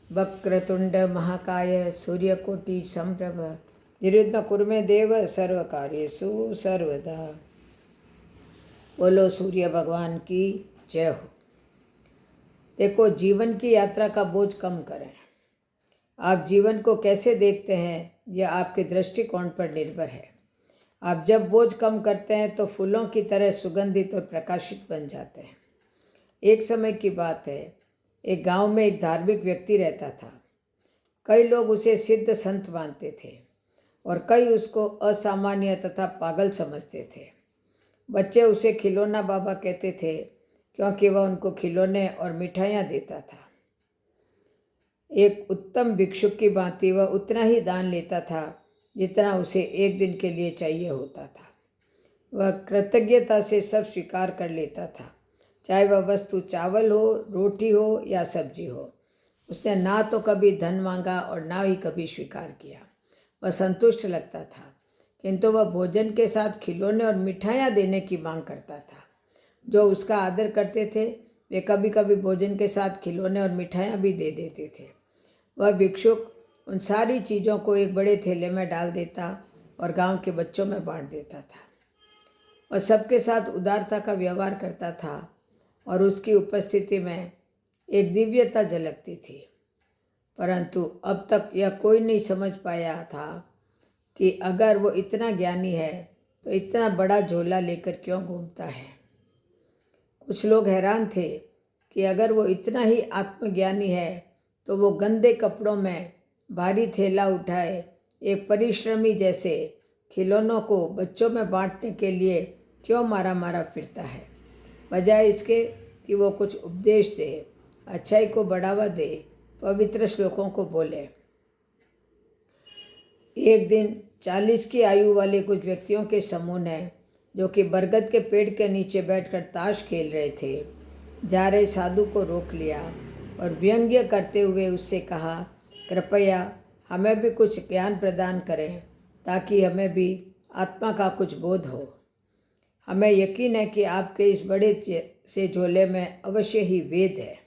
वक्रतुंड महाकाय सूर्यकोटि संप्रभ निर्विघ्नं कुरु मे देव सर्वकार्येषु सर्वदा। बोलो सूर्य भगवान की जय हो। देखो, जीवन की यात्रा का बोझ कम करें। आप जीवन को कैसे देखते हैं यह आपके दृष्टिकोण पर निर्भर है। आप जब बोझ कम करते हैं तो फूलों की तरह सुगंधित और प्रकाशित बन जाते हैं। एक समय की बात है, एक गांव में एक धार्मिक व्यक्ति रहता था। कई लोग उसे सिद्ध संत मानते थे और कई उसको असामान्य तथा पागल समझते थे। बच्चे उसे खिलौना बाबा कहते थे क्योंकि वह उनको खिलौने और मिठाइयाँ देता था। एक उत्तम भिक्षुक की भांति वह उतना ही दान लेता था जितना उसे एक दिन के लिए चाहिए होता था। वह कृतज्ञता से सब स्वीकार कर लेता था, चाहे वह वस्तु चावल हो, रोटी हो या सब्जी हो। उसने ना तो कभी धन मांगा और ना ही कभी स्वीकार किया। वह संतुष्ट लगता था, किंतु वह भोजन के साथ खिलौने और मिठाइयाँ देने की मांग करता था। जो उसका आदर करते थे वे कभी कभी भोजन के साथ खिलौने और मिठाइयाँ भी दे देते थे। वह भिक्षुक उन सारी चीज़ों को एक बड़े थैले में डाल देता और गांव के बच्चों में बांट देता था। वह सबके साथ उदारता का व्यवहार करता था और उसकी उपस्थिति में एक दिव्यता झलकती थी। परंतु अब तक यह कोई नहीं समझ पाया था कि अगर वो इतना ज्ञानी है तो इतना बड़ा झोला लेकर क्यों घूमता है। कुछ लोग हैरान थे कि अगर वो इतना ही आत्मज्ञानी है तो वो गंदे कपड़ों में भारी थैला उठाए एक परिश्रमी जैसे खिलौनों को बच्चों में बांटने के लिए क्यों मारा मारा फिरता है, बजाय इसके कि वो कुछ उपदेश दे, अच्छाई को बढ़ावा दे, पवित्र श्लोकों को बोले। एक दिन 40 की आयु वाले कुछ व्यक्तियों के समूह ने, जो कि बरगद के पेड़ के नीचे बैठकर ताश खेल रहे थे, जा रहे साधु को रोक लिया और व्यंग्य करते हुए उससे कहा, कृपया हमें भी कुछ ज्ञान प्रदान करें ताकि हमें भी आत्मा का कुछ बोध हो। हमें यकीन है कि आपके इस बड़े से झोले में अवश्य ही वेद है।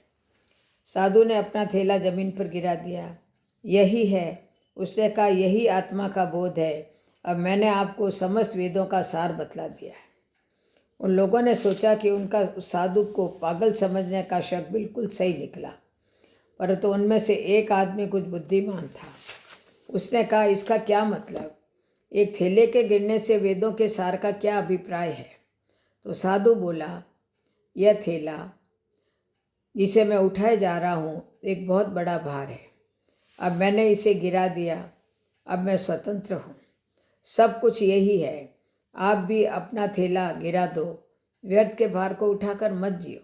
साधु ने अपना थैला जमीन पर गिरा दिया। यही है, उसने कहा, यही आत्मा का बोध है। अब मैंने आपको समस्त वेदों का सार बतला दिया है। उन लोगों ने सोचा कि उनका उस साधु को पागल समझने का शक बिल्कुल सही निकला, परंतु उनमें से एक आदमी कुछ बुद्धिमान था। उसने कहा, इसका क्या मतलब? एक थैले के गिरने से वेदों के सार का क्या अभिप्राय है? तो साधु बोला, यह थैला जिसे मैं उठाए जा रहा हूँ एक बहुत बड़ा भार है। अब मैंने इसे गिरा दिया, अब मैं स्वतंत्र हूँ। सब कुछ यही है। आप भी अपना थैला गिरा दो, व्यर्थ के भार को उठाकर मत जियो।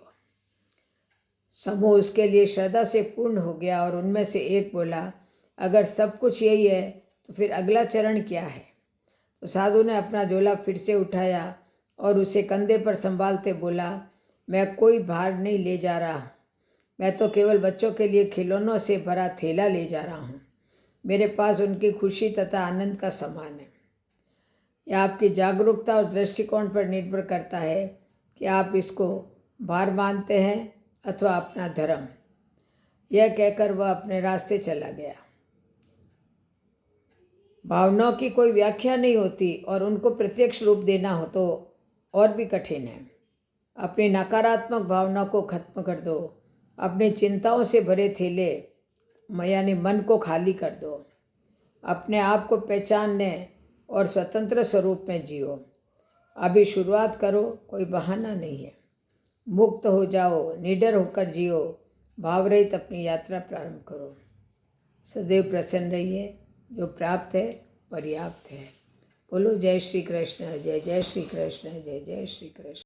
समूह उसके लिए श्रद्धा से पूर्ण हो गया और उनमें से एक बोला, अगर सब कुछ यही है तो फिर अगला चरण क्या है? तो साधु ने अपना झोला फिर से उठाया और उसे कंधे पर संभालते बोला, मैं कोई भार नहीं ले जा रहा हूँ। मैं तो केवल बच्चों के लिए खिलौनों से भरा थैला ले जा रहा हूँ। मेरे पास उनकी खुशी तथा आनंद का सामान है। यह आपकी जागरूकता और दृष्टिकोण पर निर्भर करता है कि आप इसको भार मानते हैं अथवा अपना धर्म। यह कहकर वह अपने रास्ते चला गया। भावनाओं की कोई व्याख्या नहीं होती और उनको प्रत्यक्ष रूप देना हो तो और भी कठिन है। अपनी नकारात्मक भावनाओं को खत्म कर दो। अपनी चिंताओं से भरे थैले यानी मन को खाली कर दो। अपने आप को पहचानने और स्वतंत्र स्वरूप में जियो। अभी शुरुआत करो, कोई बहाना नहीं है। मुक्त हो जाओ, निडर होकर जियो, भाव रहित अपनी यात्रा प्रारंभ करो। सदैव प्रसन्न रहिए। जो प्राप्त है पर्याप्त है। बोलो जय श्री कृष्ण, जय जय श्री कृष्ण, जय जय श्री कृष्ण।